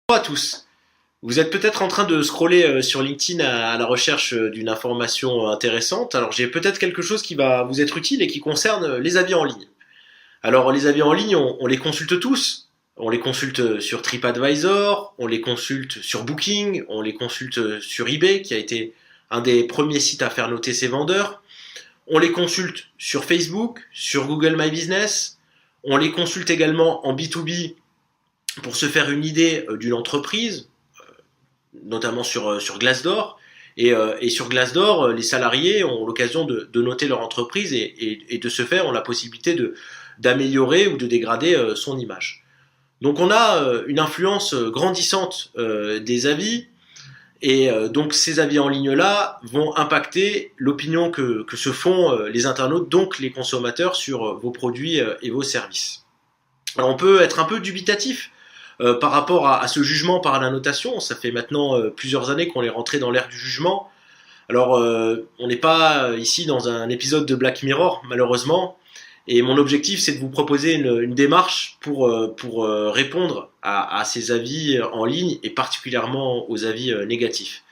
Bonjour à tous. Vous êtes peut-être en train de scroller sur LinkedIn à la recherche d'une information intéressante. Alors j'ai peut-être quelque chose qui va vous être utile et qui concerne les avis en ligne. Alors les avis en ligne, on les consulte tous. On les consulte sur TripAdvisor, on les consulte sur Booking, on les consulte sur eBay, qui a été un des premiers sites à faire noter ses vendeurs. On les consulte sur Facebook, sur Google My Business. On les consulte également en B2B pour se faire une idée d'une entreprise, notamment sur Glassdoor. Et sur Glassdoor, les salariés ont l'occasion de noter leur entreprise et de ce fait ont la possibilité d'améliorer ou de dégrader son image. Donc on a une influence grandissante des avis et donc ces avis en ligne là vont impacter l'opinion que se font les internautes, donc les consommateurs, sur vos produits et vos services. Alors on peut être un peu dubitatif par rapport à ce jugement par la notation. Ça fait maintenant plusieurs années qu'on est rentré dans l'ère du jugement. Alors on n'est pas ici dans un épisode de Black Mirror malheureusement, et mon objectif c'est de vous proposer une démarche pour répondre à ces avis en ligne et particulièrement aux avis négatifs.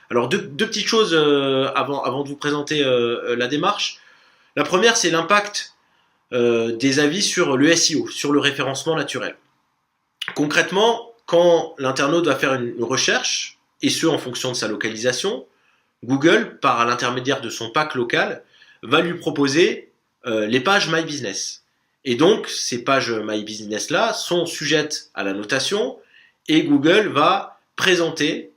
Alors deux petites choses avant de vous présenter la démarche. La première, c'est l'impact des avis sur le SEO, sur le référencement naturel. Concrètement, quand l'internaute va faire une recherche, et ce en fonction de sa localisation, Google, par l'intermédiaire de son pack local, va lui proposer les pages My Business. Et donc, ces pages My Business là sont sujettes à la notation, et Google va présenter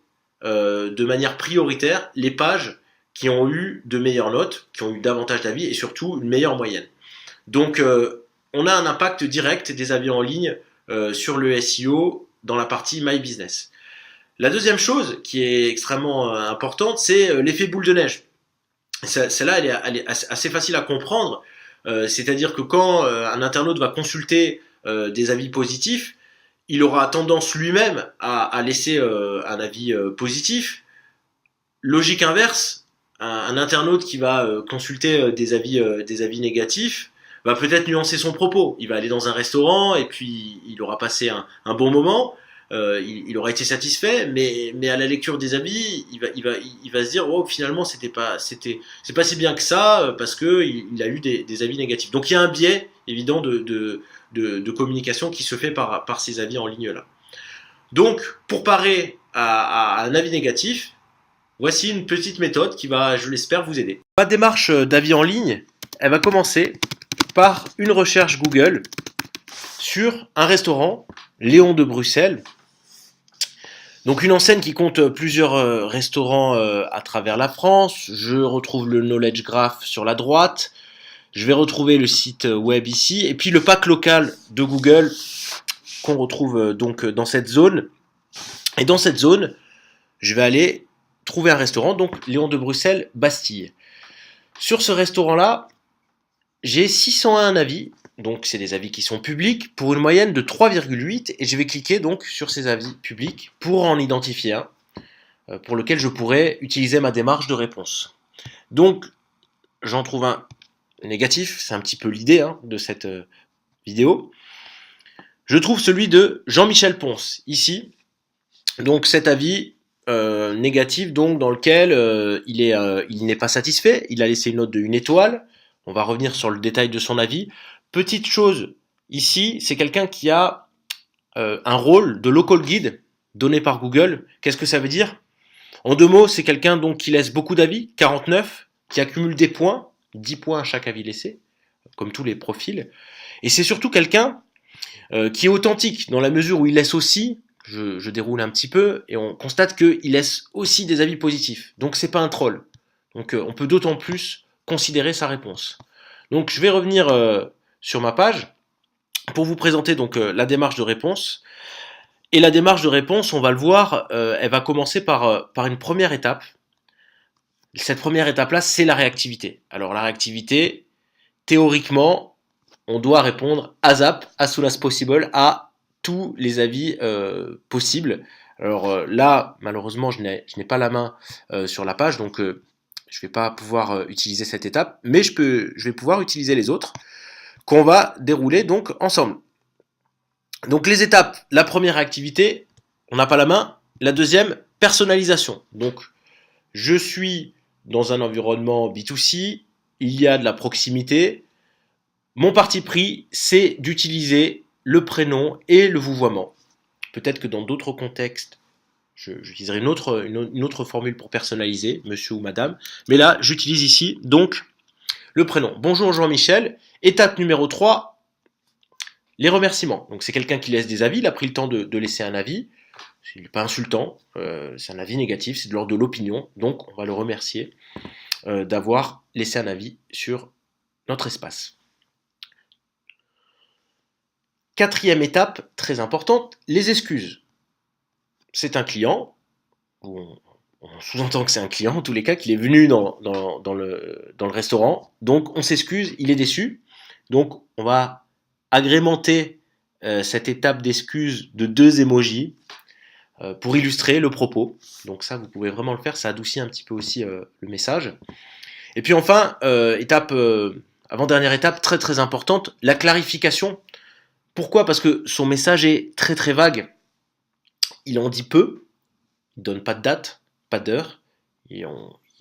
de manière prioritaire les pages qui ont eu de meilleures notes, qui ont eu davantage d'avis et surtout une meilleure moyenne. Donc, on a un impact direct des avis en ligne sur le SEO dans la partie My Business. La deuxième chose qui est extrêmement importante, c'est l'effet boule de neige. Celle-là, elle est assez facile à comprendre. C'est-à-dire que quand un internaute va consulter des avis positifs, il aura tendance lui-même à laisser un avis positif. Logique inverse, un internaute qui va consulter des avis négatifs va peut-être nuancer son propos. Il va aller dans un restaurant et puis il aura passé un bon moment, il aura été satisfait, mais à la lecture des avis, il va se dire oh finalement c'est pas si bien que ça parce que il a eu des avis négatifs. Donc il y a un biais évident de communication qui se fait par ces avis en ligne là. Donc pour parer à un avis négatif, voici une petite méthode qui va, je l'espère, vous aider. Ma démarche d'avis en ligne, elle va commencer par une recherche Google sur un restaurant, Léon de Bruxelles. Donc une enseigne qui compte plusieurs restaurants à travers la France. Je retrouve le Knowledge Graph sur la droite. Je vais retrouver le site web ici. Et puis le pack local de Google qu'on retrouve donc dans cette zone. Et dans cette zone, je vais aller trouver un restaurant, donc Léon de Bruxelles, Bastille. Sur ce restaurant-là, j'ai 601 avis, donc c'est des avis qui sont publics, pour une moyenne de 3,8, et je vais cliquer donc sur ces avis publics pour en identifier un, pour lequel je pourrais utiliser ma démarche de réponse. Donc, j'en trouve un négatif, c'est un petit peu l'idée de cette vidéo. Je trouve celui de Jean-Michel Ponce, ici, donc cet avis négatif, donc dans lequel il n'est pas satisfait, il a laissé une note de 1 étoile. On va revenir sur le détail de son avis. Petite chose ici, c'est quelqu'un qui a un rôle de local guide donné par Google. Qu'est-ce que ça veut dire? En 2 mots, c'est quelqu'un donc qui laisse beaucoup d'avis, 49, qui accumule des points, 10 points à chaque avis laissé, comme tous les profils. Et c'est surtout quelqu'un qui est authentique, dans la mesure où il laisse aussi, je déroule un petit peu, et on constate qu'il laisse aussi des avis positifs. Donc c'est pas un troll. Donc on peut d'autant plus considérer sa réponse. Donc je vais revenir sur ma page pour vous présenter donc la démarche de réponse. Et la démarche de réponse, on va le voir, elle va commencer par une première étape. Cette première étape-là, c'est la réactivité. Alors la réactivité, théoriquement, on doit répondre ASAP, as soon as possible, à tous les avis possibles. Alors là, malheureusement, je n'ai pas la main sur la page, donc je ne vais pas pouvoir utiliser cette étape, mais je vais pouvoir utiliser les autres qu'on va dérouler donc ensemble. Donc les étapes, la première activité, on n'a pas la main. La deuxième, personnalisation. Donc, je suis dans un environnement B2C, il y a de la proximité. Mon parti pris, c'est d'utiliser le prénom et le vouvoiement. Peut-être que dans d'autres contextes, j'utiliserai une autre formule pour personnaliser, monsieur ou madame. Mais là, j'utilise ici donc le prénom. Bonjour Jean-Michel. Étape numéro 3, les remerciements. Donc c'est quelqu'un qui laisse des avis, il a pris le temps de laisser un avis. Il n'est pas insultant, c'est un avis négatif, c'est de l'ordre de l'opinion. Donc on va le remercier d'avoir laissé un avis sur notre espace. Quatrième étape, très importante, les excuses. C'est un client, on sous-entend que c'est un client, en tous les cas, qu'il est venu dans le restaurant, donc on s'excuse, il est déçu, donc on va agrémenter cette étape d'excuse de 2 emojis pour illustrer le propos. Donc ça, vous pouvez vraiment le faire, ça adoucit un petit peu aussi le message. Et puis enfin, avant-dernière étape, très très importante, la clarification. Pourquoi ? Parce que son message est très très vague. Il en dit peu, il ne donne pas de date, pas d'heure, il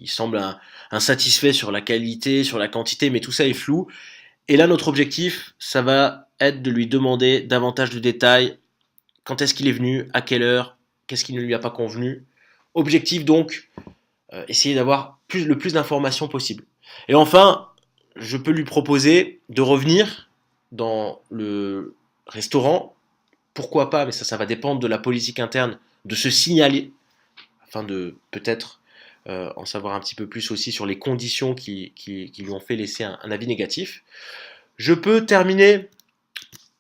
semble insatisfait sur la qualité, sur la quantité, mais tout ça est flou. Et là, notre objectif, ça va être de lui demander davantage de détails. Quand est-ce qu'il est venu ? À quelle heure ? Qu'est-ce qui ne lui a pas convenu ? Objectif donc, essayer d'avoir le plus d'informations possible. Et enfin, je peux lui proposer de revenir dans le restaurant. Pourquoi pas, mais ça va dépendre de la politique interne, de se signaler, afin de peut-être en savoir un petit peu plus aussi sur les conditions qui lui ont fait laisser un avis négatif. Je peux terminer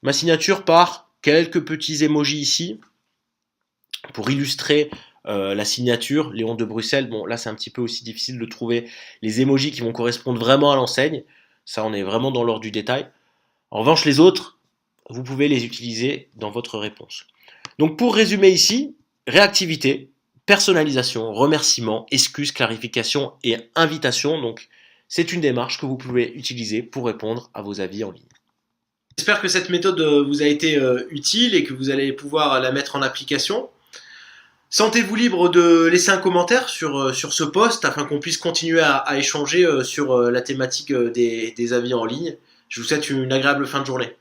ma signature par quelques petits emojis ici, pour illustrer la signature, Léon de Bruxelles. Bon, là c'est un petit peu aussi difficile de trouver les emojis qui vont correspondre vraiment à l'enseigne. Ça, on est vraiment dans l'ordre du détail. En revanche, les autres, vous pouvez les utiliser dans votre réponse. Donc pour résumer ici, réactivité, personnalisation, remerciement, excuse, clarification et invitation. Donc c'est une démarche que vous pouvez utiliser pour répondre à vos avis en ligne. J'espère que cette méthode vous a été utile et que vous allez pouvoir la mettre en application. Sentez-vous libre de laisser un commentaire sur ce post afin qu'on puisse continuer à échanger sur la thématique des avis en ligne. Je vous souhaite une agréable fin de journée.